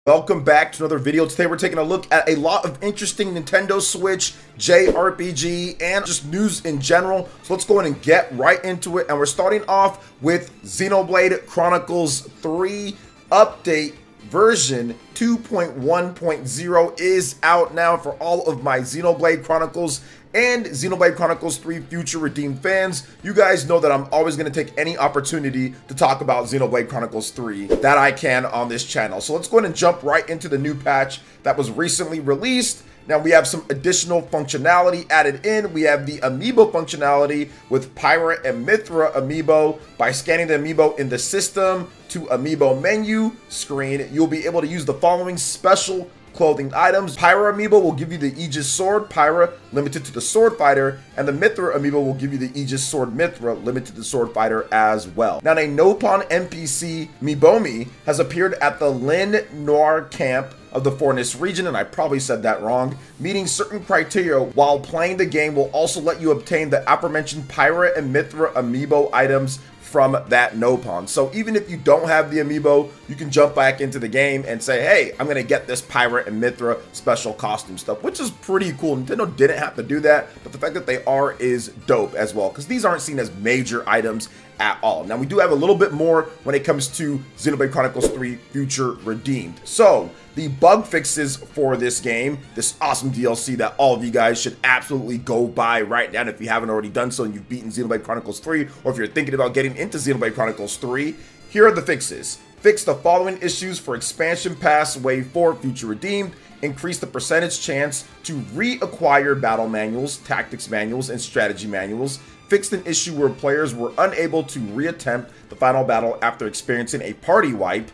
Welcome back to another video. Today we're taking a look at a lot of interesting Nintendo Switch, JRPG, and just news in general. So let's go ahead and get right into it. And we're starting off with Xenoblade Chronicles 3 update version 2.1.0 is out now for all of my Xenoblade Chronicles and Xenoblade Chronicles 3 Future Redeemed fans. You guys know that I'm always going to take any opportunity to talk about Xenoblade Chronicles 3 that I can on this channel. So let's go ahead and jump right into the new patch that was recently released. Now we have some additional functionality added in. We have the amiibo functionality with Pyra and Mythra amiibo. By scanning the amiibo in the system to amiibo menu screen, you'll be able to use the following special clothing items. Pyra amiibo will give you the Aegis Sword Pyra, limited to the Sword Fighter, and the Mythra amiibo will give you the Aegis Sword Mythra, limited to the Sword Fighter as well. Now, a Nopon NPC, Mibomi, has appeared at the Lin Noir camp of the Forness region, and I probably said that wrong. Meeting certain criteria while playing the game will also let you obtain the aforementioned Pyra and Mythra amiibo items from that Nopon. So even if you don't have the amiibo, you can jump back into the game and say, hey, I'm gonna get this Pyra and Mythra special costume stuff, which is pretty cool. Nintendo didn't have to do that, but the fact that they are is dope as well, because these aren't seen as major items at all. Now we do have a little bit more when it comes to Xenoblade Chronicles 3 Future Redeemed. So the bug fixes for this game, this awesome DLC that all of you guys should absolutely go buy right now if you haven't already done so and you've beaten Xenoblade Chronicles 3, or if you're thinking about getting into Xenoblade Chronicles 3, here are the fixes. Fix the following issues for Expansion Pass Wave 4 Future Redeemed. Increase the percentage chance to reacquire battle manuals, tactics manuals, and strategy manuals. Fixed an issue where players were unable to reattempt the final battle after experiencing a party wipe.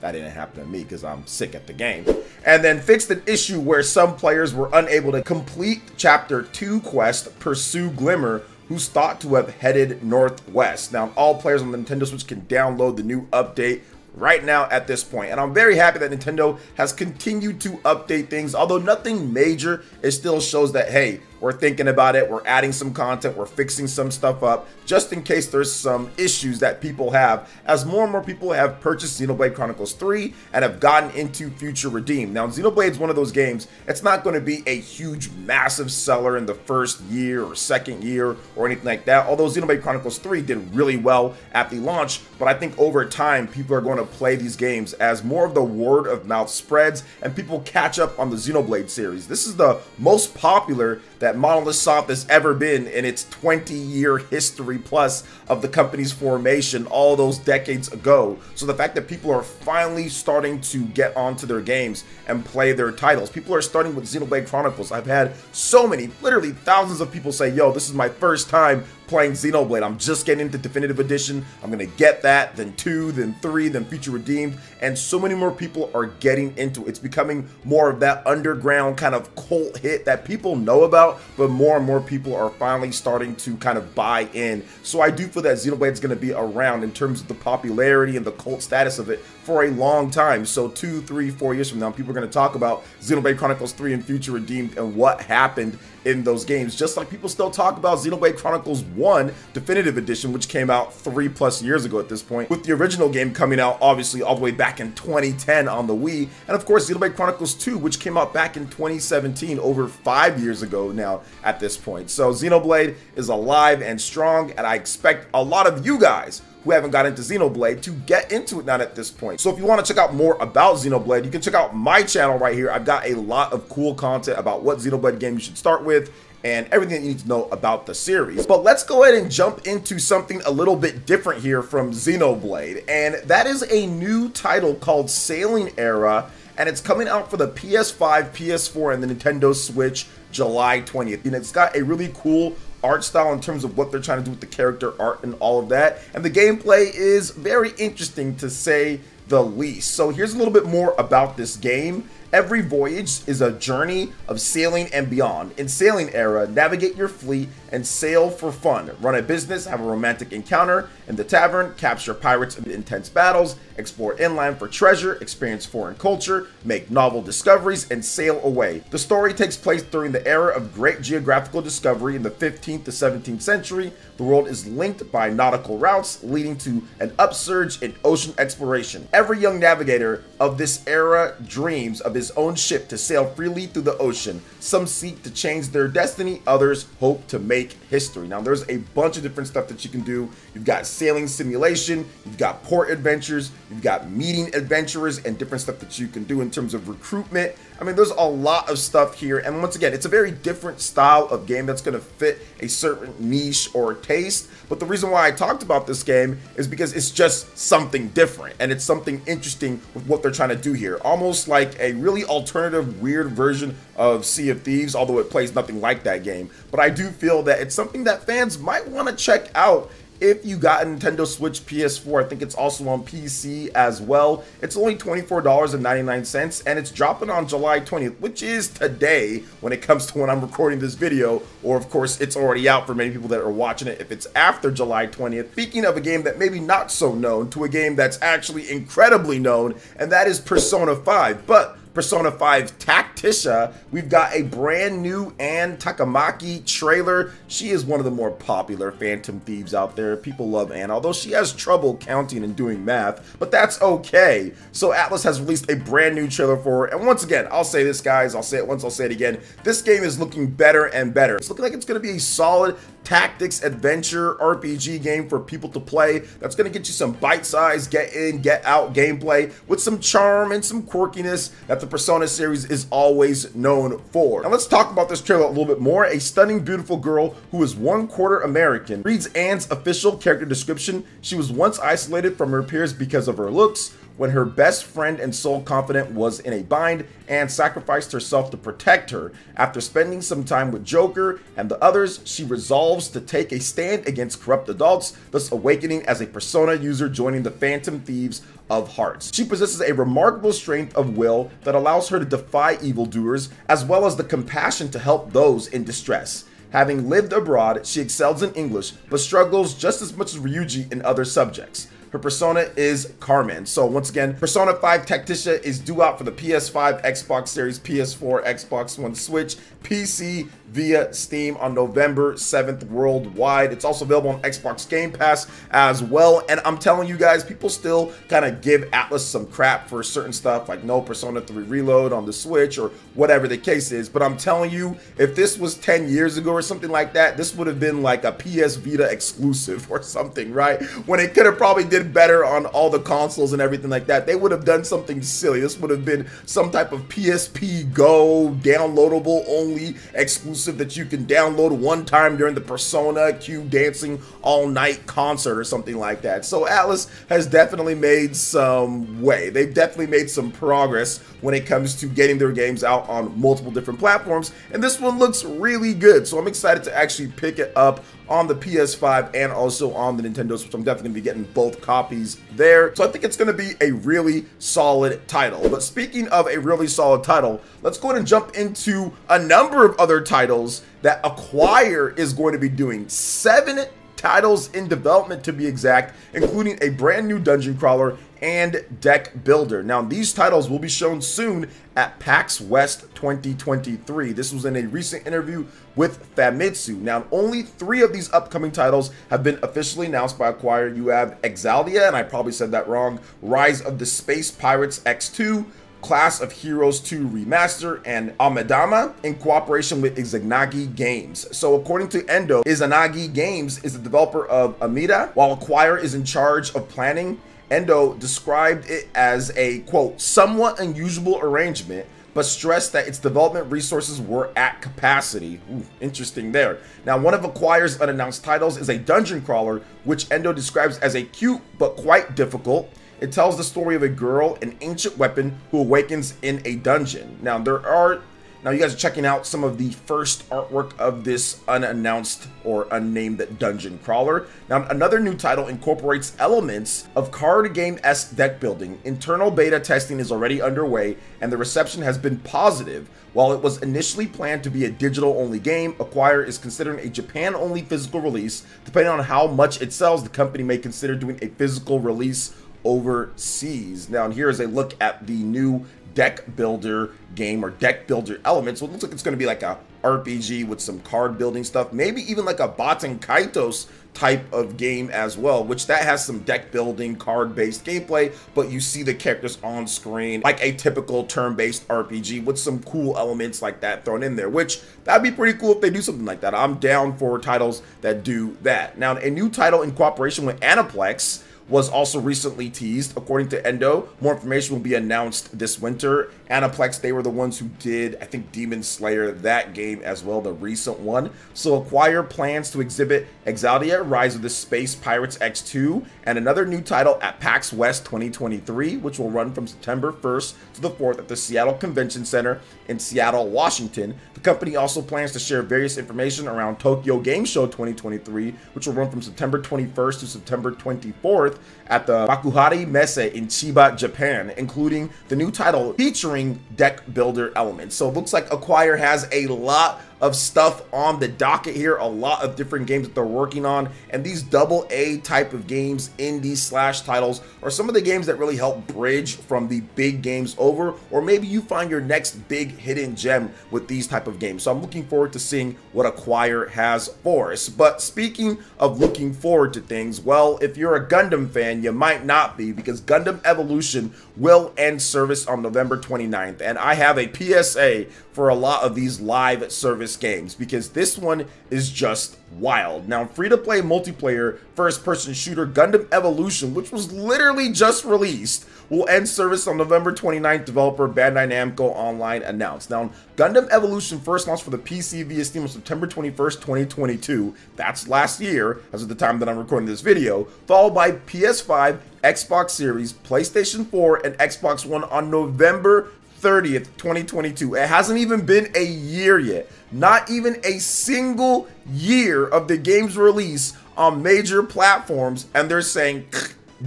That didn't happen to me because I'm sick at the game. And then fixed an issue where some players were unable to complete Chapter 2 quest, Pursue Glimmer, who's thought to have headed northwest. Now, all players on the Nintendo Switch can download the new update right now at this point, and I'm very happy that Nintendo has continued to update things. Although nothing major, it still shows that, hey, we're thinking about it, we're adding some content, we're fixing some stuff up, just in case there's some issues that people have, as more and more people have purchased Xenoblade Chronicles 3 and have gotten into Future Redeemed. Now, Xenoblade's one of those games, it's not going to be a huge, massive seller in the first year or second year or anything like that, although Xenoblade Chronicles 3 did really well at the launch, but I think over time, people are going to play these games as more of the word of mouth spreads and people catch up on the Xenoblade series. This is the most popular that Monolith Soft has ever been in its 20-year history plus of the company's formation all those decades ago. So the fact that people are finally starting to get onto their games and play their titles. People are starting with Xenoblade Chronicles. I've had so many, literally thousands of people say, yo, this is my first time playing Xenoblade. I'm just getting into Definitive Edition. I'm gonna get that, then 2, then 3, then Future Redeemed, and so many more people are getting into it. It's becoming more of that underground kind of cult hit that people know about, but more and more people are finally starting to kind of buy in. So I do feel that Xenoblade is gonna be around in terms of the popularity and the cult status of it for a long time. So 2, 3, 4 years from now, people are gonna talk about Xenoblade Chronicles 3 and Future Redeemed and what happened in those games, just like people still talk about Xenoblade Chronicles 1 Definitive Edition, which came out 3+ years ago at this point, with the original game coming out obviously all the way back in 2010 on the Wii, and of course Xenoblade Chronicles 2, which came out back in 2017, over 5 years ago now at this point. So Xenoblade is alive and strong, and I expect a lot of you guys who haven't got into Xenoblade to get into it now at this point. So if you want to check out more about Xenoblade, you can check out my channel right here. I've got a lot of cool content about what Xenoblade game you should start with and everything that you need to know about the series. But let's go ahead and jump into something a little bit different here from Xenoblade, and that is a new title called Sailing Era, and it's coming out for the PS5, PS4, and the Nintendo Switch July 20th. And it's got a really cool art style in terms of what they're trying to do with the character art and all of that, and the gameplay is very interesting to say the least. So here's a little bit more about this game, Every voyage is a journey of sailing and beyond. In Sailing Era, navigate your fleet and sail for fun. Run a business, have a romantic encounter in the tavern, capture pirates in intense battles, explore inland for treasure, experience foreign culture, make novel discoveries, and sail away. The story takes place during the era of great geographical discovery in the 15th to 17th century. The world is linked by nautical routes, leading to an upsurge in ocean exploration. Every young navigator of this era dreams of his own ship to sail freely through the ocean. Some seek to change their destiny, others hope to make history. Now, there's a bunch of different stuff that you can do. You've got sailing simulation, you've got port adventures, you've got meeting adventurers, and different stuff that you can do in terms of recruitment. I mean, there's a lot of stuff here, and once again, it's a very different style of game that's going to fit a certain niche or taste. But the reason why I talked about this game is because it's just something different, and it's something interesting with what they're trying to do here. Almost like a really alternative, weird version of Sea of Thieves, although it plays nothing like that game. But I do feel that it's something that fans might want to check out. If you got a Nintendo Switch, PS4, I think it's also on PC as well. It's only $24.99, and it's dropping on July 20th, which is today when it comes to when I'm recording this video. Or, of course, it's already out for many people that are watching it if it's after July 20th. Speaking of a game that maybe not so known, to a game that's actually incredibly known, and that is Persona 5. But Persona 5 Tacticia, we've got a brand new Anne Takamaki trailer. She is one of the more popular Phantom Thieves out there. People love Anne, although she has trouble counting and doing math, but that's okay. So Atlus has released a brand new trailer for her, and once again, I'll say this, guys, I'll say it once, I'll say it again. This game is looking better and better. It's looking like it's going to be a solid tactics adventure RPG game for people to play that's going to get you some bite-sized get in get out gameplay with some charm and some quirkiness that the Persona series is always known for. Now let's talk about this trailer a little bit more. A stunning, beautiful girl who is 1/4 American reads Anne's official character description. She was once isolated from her peers because of her looks. When her best friend and sole confidant was in a bind, Anne sacrificed herself to protect her. After spending some time with Joker and the others, she resolves to take a stand against corrupt adults, thus awakening as a Persona user joining the Phantom Thieves of Hearts. She possesses a remarkable strength of will that allows her to defy evildoers, as well as the compassion to help those in distress. Having lived abroad, she excels in English, but struggles just as much as Ryuji in other subjects. Her persona is Carmen. So once again, Persona 5 Tacticia is due out for the PS5, Xbox Series, PS4, Xbox One, Switch, PC via Steam on November 7th worldwide. It's also available on Xbox Game Pass as well. And I'm telling you guys, people still kind of give Atlus some crap for certain stuff like no Persona 3 Reload on the Switch or whatever the case is. But I'm telling you, if this was 10 years ago or something like that, this would have been like a PS Vita exclusive or something, right? When it could have probably did better on all the consoles and everything like that. They would have done something silly. This would have been some type of PSP Go downloadable only exclusive that you can download one time during the Persona Q Dancing All Night concert or something like that. So Atlus has definitely made some way. They've definitely made some progress when it comes to getting their games out on multiple different platforms, and this one looks really good. So I'm excited to actually pick it up on the PS5 and also on the Nintendo Switch. I'm definitely going to be getting both copies there. So I think it's going to be a really solid title. But speaking of a really solid title, let's go ahead and jump into a number of other titles that Acquire is going to be doing. 7 titles in development to be exact, including a brand new dungeon crawler and deck builder. Now, these titles will be shown soon at PAX West 2023. This was in a recent interview with Famitsu. Now, only 3 of these upcoming titles have been officially announced by Acquire. You have Exalia, and I probably said that wrong, Rise of the Space Pirates X2, Class of Heroes 2 Remaster, and Amedama in cooperation with Izanagi Games. So according to Endo, Izanagi Games is the developer of Amida, while Acquire is in charge of planning. Endo described it as a, quote, somewhat unusual arrangement, but stressed that its development resources were at capacity. Ooh, interesting there. Now, one of Acquire's unannounced titles is a dungeon crawler, which Endo describes as a cute but quite difficult. It tells the story of a girl, an ancient weapon, who awakens in a dungeon. Now, there are Now you guys are checking out some of the first artwork of this unannounced or unnamed dungeon crawler. Now another new title incorporates elements of card game-esque deck building. Internal beta testing is already underway and the reception has been positive. While it was initially planned to be a digital-only game, Acquire is considering a Japan-only physical release. Depending on how much it sells, the company may consider doing a physical release overseas. Now, and here is a look at the new deck builder game or deck builder elements. So it looks like it's going to be like a RPG with some card building stuff, maybe even like a Baten Kaitos type of game as well, which that has some deck building card based gameplay, but you see the characters on screen like a typical turn-based RPG with some cool elements like that thrown in there, which that'd be pretty cool if they do something like that. I'm down for titles that do that. Now, a new title in cooperation with Aniplex was also recently teased. According to Endo, more information will be announced this winter. Aniplex, they were the ones who did, I think, Demon Slayer, that game as well, the recent one. So Acquire plans to exhibit Exaldia, Rise of the Space Pirates X2, and another new title at PAX West 2023, which will run from September 1st to the 4th at the Seattle Convention Center in Seattle, Washington. The company also plans to share various information around Tokyo Game Show 2023, which will run from September 21st to September 24th at the Makuhari Messe in Chiba, Japan, including the new title featuring deck builder elements. So it looks like Acquire has a lot of stuff on the docket here, a lot of different games that they're working on, and these AA type of games, indie slash titles, are some of the games that really help bridge from the big games over, or maybe you find your next big hidden gem with these type of games. So I'm looking forward to seeing what Acquire has for us. But speaking of looking forward to things, well, if you're a Gundam fan, you might not be, because Gundam Evolution will end service on November 29th, and I have a PSA for a lot of these live service games because this one is just wild. Now, free-to-play multiplayer first-person shooter Gundam Evolution, which was literally just released, will end service on November 29th, developer Bandai Namco Online announced. Now, Gundam Evolution first launched for the PC via Steam on September 21st, 2022. That's last year, as of the time that I'm recording this video, followed by PS5, Xbox Series, PlayStation 4, and Xbox One on November 30th, 2022. It hasn't even been a year yet. Not even a single year of the game's release on major platforms, and they're saying,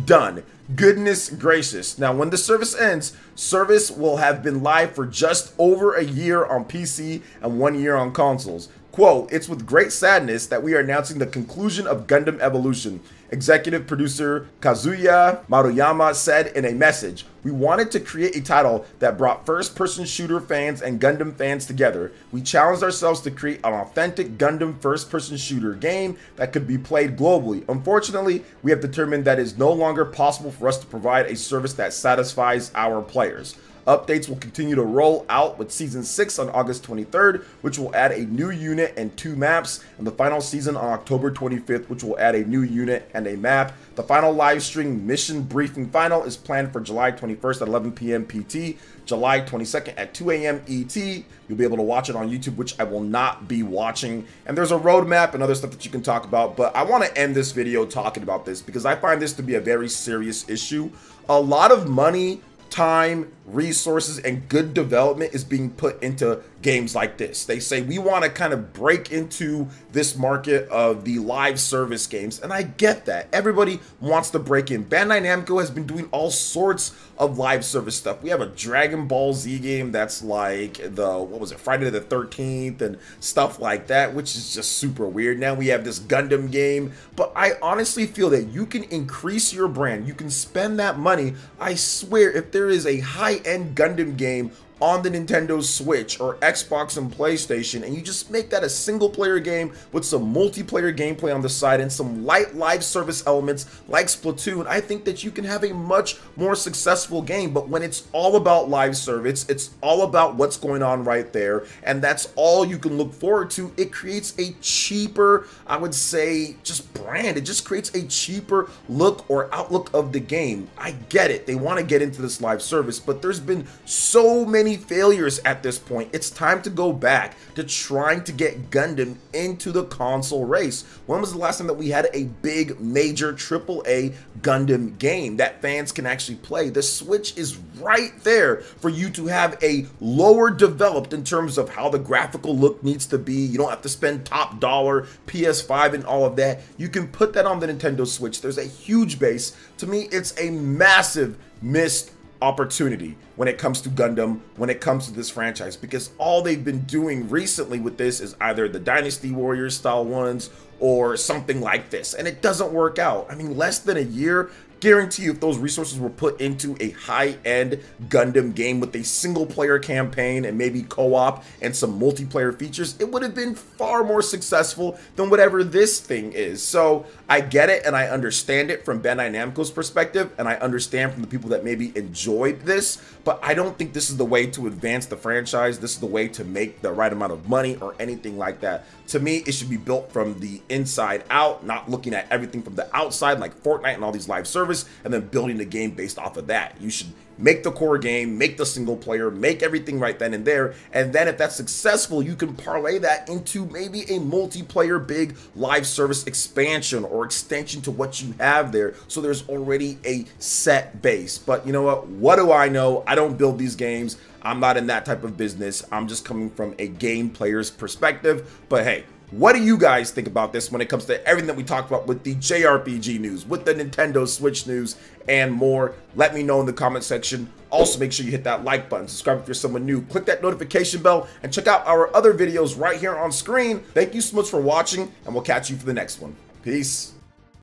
done. Goodness gracious. Now, when the service ends, service will have been live for just over a year on PC and 1 year on consoles. Quote, "It's with great sadness that we are announcing the conclusion of Gundam Evolution," executive producer Kazuya Maruyama said in a message. "We wanted to create a title that brought first-person shooter fans and Gundam fans together. We challenged ourselves to create an authentic Gundam first-person shooter game that could be played globally. Unfortunately, we have determined that it is no longer possible for us to provide a service that satisfies our players. Updates will continue to roll out with Season 6 on August 23rd, which will add a new unit and 2 maps, and the final season on October 25th, which will add a new unit and a map. The final live stream mission briefing final is planned for July 21st at 11 p.m. PT, July 22nd at 2 a.m. ET. You'll be able to watch it on YouTube, which I will not be watching. And there's a roadmap and other stuff that you can talk about, but I want to end this video talking about this because I find this to be a very serious issue. A lot of money, time, resources, and good development is being put into games like this. They say we want to kind of break into this market of the live service games, and I get that. Everybody wants to break in. Bandai Namco has been doing all sorts of live service stuff. We have a Dragon Ball Z game that's like the, what was it, Friday the 13th and stuff like that, which is just super weird. Now we have this Gundam game, but I honestly feel that you can increase your brand. You can spend that money. I swear, if there is a high-end Gundam game on the Nintendo Switch or Xbox and PlayStation, and you just make that a single player game with some multiplayer gameplay on the side and some light live service elements like Splatoon, I think that you can have a much more successful game. But when it's all about live service, it's all about what's going on right there, and that's all you can look forward to, it creates a cheaper, I would say, just brand. It just creates a cheaper look or outlook of the game. I get it. They want to get into this live service, but there's been so many many failures at this point. It's time to go back to trying to get Gundam into the console race. When was the last time that we had a big major AAA Gundam game that fans can actually play? The Switch is right there for you to have a lower developed in terms of how the graphical look needs to be. You don't have to spend top dollar PS5 and all of that. You can put that on the Nintendo Switch. There's a huge base. To me, it's a massive missed opportunity when it comes to Gundam, when it comes to this franchise, because all they've been doing recently with this is either the Dynasty Warriors style ones or something like this, and it doesn't work out. I mean, less than a year, guarantee you if those resources were put into a high-end Gundam game with a single-player campaign and maybe co-op and some multiplayer features, it would have been far more successful than whatever this thing is. So I get it and I understand it from Bandai Namco's perspective, and I understand from the people that maybe enjoyed this, but I don't think this is the way to advance the franchise. This is the way to make the right amount of money or anything like that. To me, it should be built from the inside out, not looking at everything from the outside like Fortnite and all these live service, and then building the game based off of that. You should make the core game, make the single player, make everything right then and there, and then if that's successful, you can parlay that into maybe a multiplayer big live service expansion or extension to what you have there, so there's already a set base. But you know what do I know? I don't build these games. I'm not in that type of business. I'm just coming from a game player's perspective. But hey, what do you guys think about this when it comes to everything that we talked about with the JRPG news, with the Nintendo Switch news, and more? Let me know in the comment section. Also, make sure you hit that like button, subscribe if you're someone new, click that notification bell, and check out our other videos right here on screen. Thank you so much for watching, and we'll catch you for the next one. Peace.